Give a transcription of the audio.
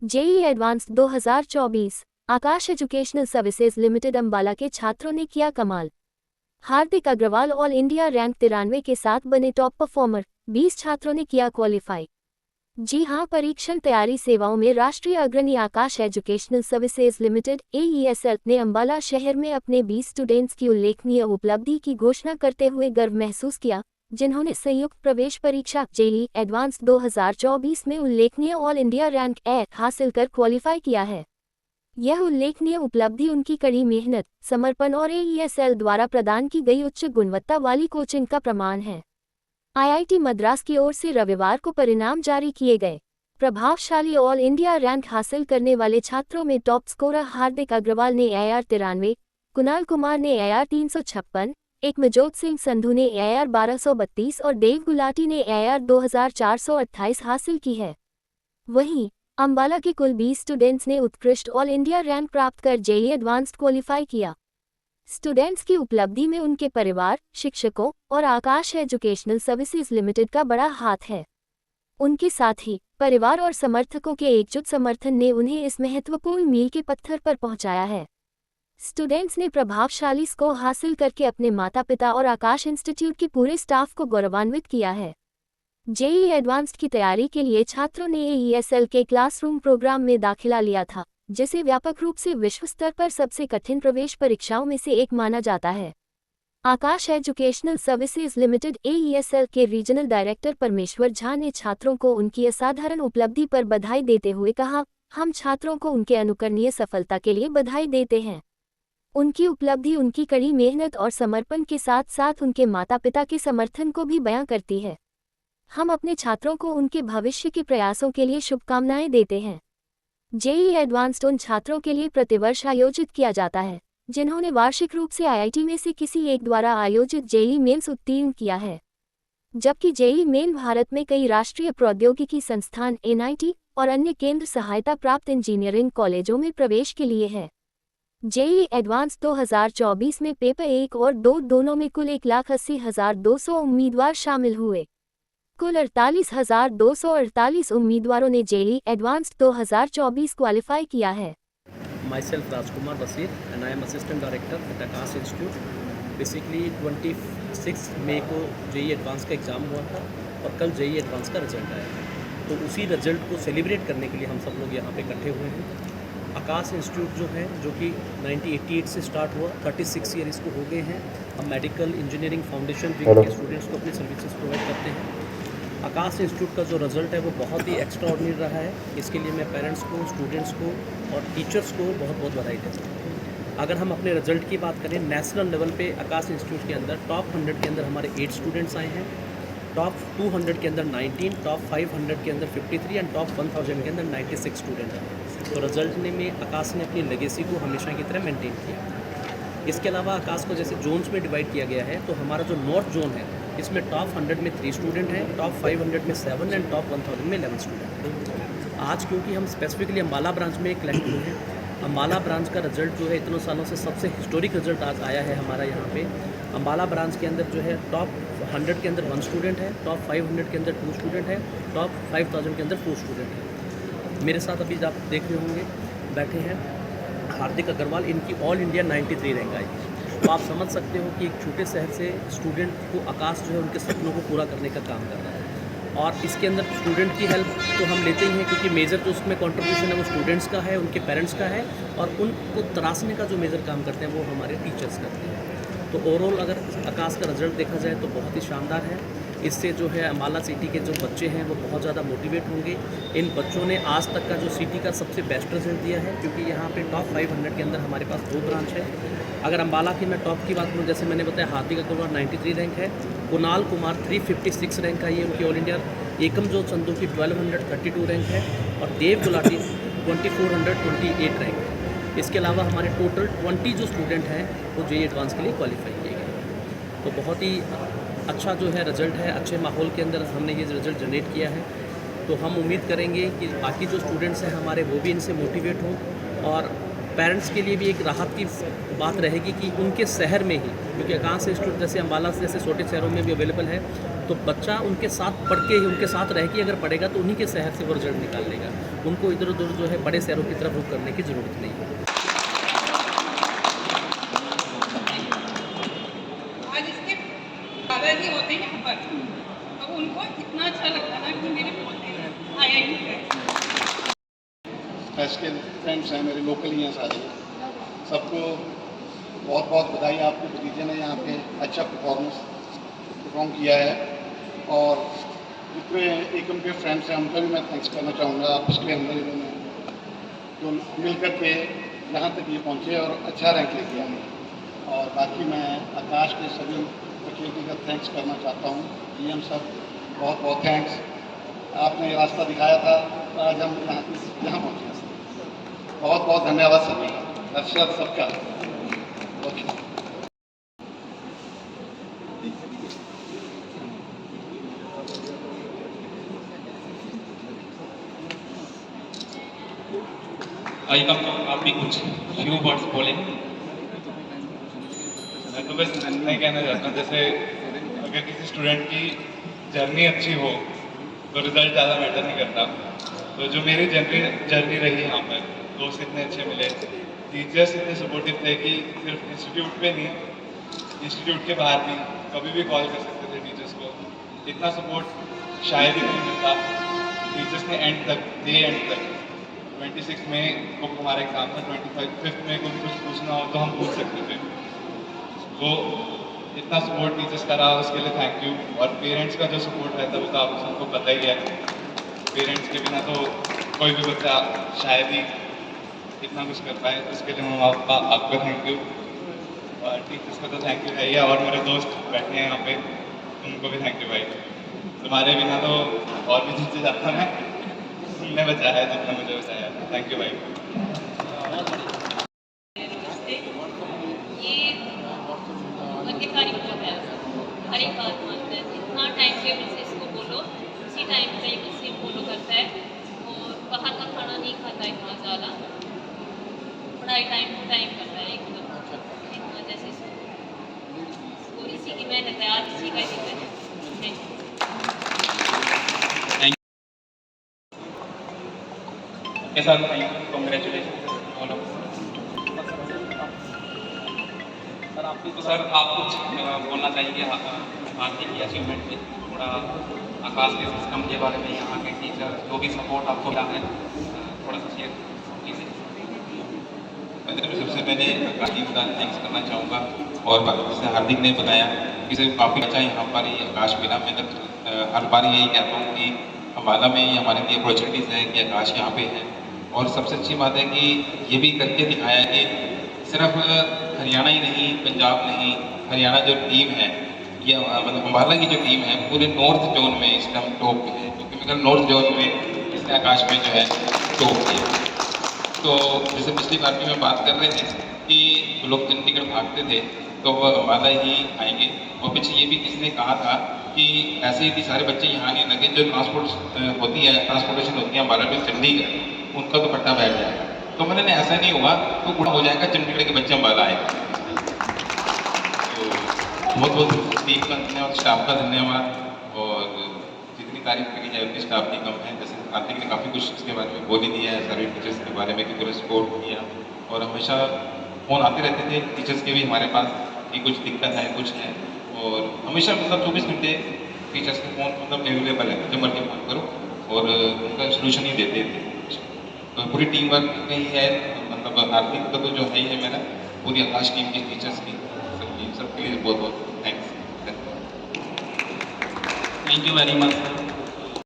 JEE advanced 2024 आकाश educational services limited Ambala के छात्रों ने किया कमाल। हार्दिक अग्रवाल ऑल इंडिया रैंक 93 के साथ बने टॉप परफॉर्मर। 20 छात्रों ने किया क्वालिफाई। जी हां, परीक्षण तैयारी सेवाओं में राष्ट्रीय अग्रणी आकाश एजुकेशनल सर्विसेज लिमिटेड AESL ने अंबाला शहर में अपने 20 स्टूडेंट्स की उल्लेखनीय उपलब्धि की घोषणा करते हुए गर्व महसूस किया, जिन्होंने संयुक्त प्रवेश परीक्षा जेईई एडवांस्ड 2024 में उल्लेखनीय ऑल इंडिया रैंक ए हासिल कर क्वालिफाई किया है। यह उल्लेखनीय उपलब्धि उनकी कड़ी मेहनत, समर्पण और AESL द्वारा प्रदान की गई उच्च गुणवत्ता वाली कोचिंग का प्रमाण है। IIT मद्रास की ओर से रविवार को परिणाम जारी किए गए। प्रभावशाली ऑल इंडिया रैंक हासिल करने वाले छात्रों में टॉप स्कोरर हार्दिक अग्रवाल ने AIR 93, कुणाल कुमार ने AIR 356, एकमजोत सिंह संधू ने AIR 1232 और देव गुलाटी ने AIR 2428 हासिल की है। वहीं अंबाला के कुल 20 स्टूडेंट्स ने उत्कृष्ट ऑल इंडिया रैंक प्राप्त कर जेईई एडवांस्ड क्वालिफाई किया। स्टूडेंट्स की उपलब्धि में उनके परिवार, शिक्षकों और आकाश एजुकेशनल सर्विसेज लिमिटेड का बड़ा हाथ है। उनके साथ ही परिवार और समर्थकों के एकजुट समर्थन ने उन्हें इस महत्वपूर्ण मील के पत्थर पर पहुंचाया है। स्टूडेंट्स ने प्रभावशाली स्कोर हासिल करके अपने माता-पिता और आकाश इंस्टीट्यूट के पूरे स्टाफ को गौरवान्वित किया है। जेईई एडवांस्ड की तैयारी के लिए छात्रों ने AESL के क्लासरूम प्रोग्राम में दाखिला लिया था, जिसे व्यापक रूप से विश्व स्तर पर सबसे कठिन प्रवेश परीक्षाओं में से एक माना जाता है। आकाश एजुकेशनल सर्विसेज लिमिटेड AESL के रीजनल डायरेक्टर परमेश्वर झा ने छात्रों को उनकी असाधारण उपलब्धि पर बधाई देते हुए कहा, हम छात्रों को उनके अनुकरणीय सफलता के लिए बधाई देते हैं। उनकी उपलब्धि उनकी कड़ी मेहनत और समर्पण के साथ साथ उनके माता-पिता के समर्थन को भी बयां करती है। हम अपने छात्रों को उनके भविष्य के प्रयासों के लिए शुभकामनाएं देते हैं। जेईई एडवांस्ड उन छात्रों के लिए प्रतिवर्ष आयोजित किया जाता है, जिन्होंने वार्षिक रूप से IIT में से किसी एक द्वारा आयोजित जेईई मेंस उत्तीर्ण किया है, जबकि जेईई मेन भारत में कई राष्ट्रीय प्रौद्योगिकी संस्थान NIT और अन्य केंद्र सहायता प्राप्त इंजीनियरिंग कॉलेजों में प्रवेश के लिए है। जेईई एडवांस्ड 2024 में पेपर 1 और 2 दोनों में कुल 1,80,200 उम्मीदवार शामिल हुए। कुल 48,248 उम्मीदवारों ने जेईई एडवांस्ड 2024 क्वालिफाई किया है। Myself Rajkumar Basir and I am Assistant Director at Akash Institute. Basically 26 मई को जेईई एडवांस का एग्ज़ाम हुआ था और कल जेईई एडवांस का रिजल्ट आया। तो उसी रिजल्ट को सेलिब्रेट करने के लिए हम सब लोग यहाँ पे इकट्ठे हुए हैं। आकाश इंस्टीट्यूट जो है, जो कि 1988 से स्टार्ट हुआ, 36 ईयर इसको हो गए हैं। हम मेडिकल इंजीनियरिंग फाउंडेशन भी के स्टूडेंट्स को अपनी सर्विसेज प्रोवाइड करते हैं। आकाश इंस्टीट्यूट का जो रिज़ल्ट है वो बहुत ही एक्स्ट्रा ऑर्डिनरी रहा है। इसके लिए मैं पेरेंट्स को, स्टूडेंट्स को और टीचर्स को बहुत बहुत बधाई देता हूँ। अगर हम अपने रिजल्ट की बात करें, नेशनल लेवल पे आकाश इंस्टीट्यूट के अंदर टॉप 100 के अंदर हमारे 8 स्टूडेंट्स आए हैं, टॉप 200 के अंदर 19, टॉप 500 के अंदर 53 एंड टॉप 1000 के अंदर 96 स्टूडेंट हैं। तो रिजल्ट में आकाश ने अपनी लेगेसी को हमेशा की तरह मेंटेन किया। इसके अलावा आकाश को जैसे जोन्स में डिवाइड किया गया है, तो हमारा जो नॉर्थ जोन है, इसमें टॉप 100 में 3 स्टूडेंट हैं, टॉप 500 में 7 एंड टॉप 1000 में 11 स्टूडेंट हैं। आज क्योंकि हम स्पेसिफिकली अम्बाला ब्रांच में कलेक्ट हुए हैं, अम्बाला ब्रांच का रिजल्ट जो है इतने सालों से सबसे हिस्टोरिक रिजल्ट आज आया है हमारा यहाँ पे। अम्बाला ब्रांच के अंदर जो है टॉप 100 के अंदर 1 स्टूडेंट है, टॉप 500 के अंदर 2 स्टूडेंट है, टॉप 5000 के अंदर 4 स्टूडेंट है। मेरे साथ अभी आप देख रहे होंगे बैठे हैं हार्दिक अग्रवाल, इनकी ऑल इंडिया 93 रैंक आई। तो आप समझ सकते हो कि एक छोटे शहर से स्टूडेंट को आकाश जो है उनके सपनों को पूरा करने का काम कर रहा है। और इसके अंदर स्टूडेंट की हेल्प तो हम लेते ही हैं, क्योंकि मेजर जो उसमें कंट्रीब्यूशन है वो स्टूडेंट्स का है, उनके पेरेंट्स का है, और उनको तराशने का जो मेजर काम करते हैं वो हमारे टीचर्स करते हैं। तो ओवरऑल अगर आकाश का रिजल्ट देखा जाए तो बहुत ही शानदार है। इससे जो है अम्बाला सिटी के जो बच्चे हैं वो बहुत ज़्यादा मोटिवेट होंगे। इन बच्चों ने आज तक का जो सिटी का सबसे बेस्ट रिजल्ट दिया है, क्योंकि यहाँ पे टॉप 500 के अंदर हमारे पास 2 ब्रांच है। अगर अम्बाला की मैं टॉप की बात करूँ, जैसे मैंने बताया हार्दिक अग्रवाल 93 रैंक है, कुणाल कुमार 356 रैंक आई है उनकी ऑल इंडिया, एकमजोत संधू की 1232 रैंक है, और देव गुलाटी 2428 रैंक है। इसके अलावा हमारे टोटल 20 जो स्टूडेंट हैं वो जेईई एडवांस के लिए क्वालिफाई किए गए। तो बहुत ही अच्छा जो है रिजल्ट है, अच्छे माहौल के अंदर हमने ये रिजल्ट जनरेट किया है। तो हम उम्मीद करेंगे कि बाकी जो स्टूडेंट्स हैं हमारे वो भी इनसे मोटिवेट हों, और पेरेंट्स के लिए भी एक राहत की बात रहेगी कि उनके शहर में ही, क्योंकि आकाश इंस्टीट्यूट जैसे अम्बाला जैसे छोटे शहरों में भी अवेलेबल है, तो बच्चा उनके साथ पढ़ के ही, उनके साथ रह के अगर पढ़ेगा तो उन्हीं के शहर से वो रिजल्ट निकाल लेगा। उनको इधर उधर जो है बड़े शहरों की तरफ रुख करने की ज़रूरत नहीं है। आज इसके दादाजी होते हैं यहाँ पर, तो उनको इतना अच्छा लगता ना कि मेरे पोते IIT गए। प्रेस के फ्रेंड्स हैं मेरे, लोकल ही हैं सारे, सबको बहुत बहुत बधाई। आपके भतीजे ने यहाँ पे अच्छा परफॉर्म किया है, और जितने एकम के फ्रेंड्स हैं उनका भी मैं थैंक्स करना चाहूँगा। आप इसके अंदर इन्होंने जो मिल कर के यहाँ तक ये पहुँचे और अच्छा रैंक लेके आए। और बाकी मैं आकाश के सभी फैकल्टी का थैंक्स करना चाहता हूँ। ये हम सब बहुत बहुत थैंक्स। आपने रास्ता दिखाया था, आज हम यहाँ पहुँचे हैं। बहुत बहुत धन्यवाद सभी का, दर्शक सबका। ओके। आई कम तो आप भी कुछ फ्यू वर्ड्स बोलें। मैं तो बस इतना ही कहना चाहता हूँ, जैसे अगर किसी स्टूडेंट की जर्नी अच्छी हो तो रिजल्ट ज़्यादा मैटर नहीं करता। तो जो मेरी जर्नी रही यहाँ पर, दोस्त इतने अच्छे मिले, टीचर्स इतने सपोर्टिव थे कि सिर्फ इंस्टीट्यूट पे नहीं, इंस्टीट्यूट के बाहर भी कभी भी कॉल कर सकते थे टीचर्स को। इतना सपोर्ट शायद ही नहीं मिलता। टीचर्स ने एंड तक, डे एंड तक, 26 में को हमारा एग्ज़ाम था, 25 में को भी कुछ पूछना हो तो हम पूछ सकते थे। तो इतना सपोर्ट टीचर्स का रहा, उसके लिए थैंक यू। और पेरेंट्स का जो सपोर्ट रहता है वो तो आप सबको पता ही है। पेरेंट्स के बिना तो कोई भी बच्चा शायद ही इतना कुछ कर पाए, तो उसके लिए मैं आपको थैंक यू। और टीचर्स का तो थैंक यू है ही, और मेरे दोस्त बैठे हैं यहाँ पे, उनको भी थैंक यू भाई। तुम्हारे बिना तो और भी चीज़ें जाता मैं, तुमने बचाया है जितना मुझे बचाया। थैंक यू भाई। ये उनकी तारीफ जो है, हर एक बात मानता है। इतना टाइम टेबल से इसको बोलो, उसी टाइम पे उसे फॉलो करता है, और बाहर का खाना नहीं खाता इतना ज़्यादा, पढ़ाई टाइम टू टाइम करता है एकदम। इतना जैसे इसको इसी की मेहनत है, आज इसी का ही दिन है। के साथ कॉन्ग्रेचुलेशन। सर आपकी तो सर आप कुछ बोलना चाहिए हार्दिक की अचीवमेंट पे, थोड़ा आकाश के सिस्टम के बारे में, यहाँ के टीचर जो भी सपोर्ट आपको मिला है, थोड़ा सा शेयर कीजिए। सबसे पहले आकाश टीम का थैंक्स करना चाहूँगा। और जैसे हार्दिक ने बताया कि सर काफ़ी अच्छा यहाँ पर ये आकाश मिला। मैं तो हर बार यही कहता हूँ कि अम्बाला में हमारे लिए अपॉर्चुनिटीज़ है कि आकाश यहाँ पे है। और सबसे अच्छी बात है कि ये भी करके दिखाया कि सिर्फ हरियाणा ही नहीं, पंजाब नहीं, हरियाणा जो टीम है, ये मतलब अम्बाला की जो टीम है पूरे नॉर्थ जोन में इस टाइम टॉप पे है। क्योंकि मगर नॉर्थ जोन में इसने आकाश में जो है टॉप किया। तो जैसे पिछली बार भी मैं बात कर रहे थे कि लोग चंडीगढ़ भागते थे तो वो अम्बाला ही आएंगे। और पीछे ये भी किसी ने कहा था कि ऐसे ही सारे बच्चे यहाँ नहीं लगे, जो ट्रांसपोर्ट होती है, ट्रांसपोर्टेशन होती है अम्बाला टू चंडीगढ़, उनका तो पट्टा बैठ जाएगा। तो मैंने ऐसा नहीं होगा, तो गुड़ा हो जाएगा, चंडीगढ़ के बच्चे अम्बाला आएगा। तो बहुत बहुत टीम का धन्यवाद, स्टाफ का धन्यवाद। और जितनी तारीफ करी जाए उतनी स्टाफ की कम है। जैसे कार्तिक ने काफ़ी कुछ इसके बारे में बोल ही दिया है, सभी टीचर्स के बारे में कि पूरा सपोर्ट किया। और हमेशा फ़ोन आते रहते थे टीचर्स के भी हमारे पास कि कुछ दिक्कत है, कुछ है। और हमेशा मतलब 24 घंटे टीचर्स के फ़ोन मतलब अवेलेबल है, जब मर्जी फ़ोन करो और उनका सोल्यूशन ही देते थे। तो पूरी टीम वर्क में ही है, मतलब हार्दिक का तो जो है ही है मेरा, पूरी आकाश टीम की, टीचर्स की, सब टीम, सबके लिए बहुत बहुत thanks. Thank you very much.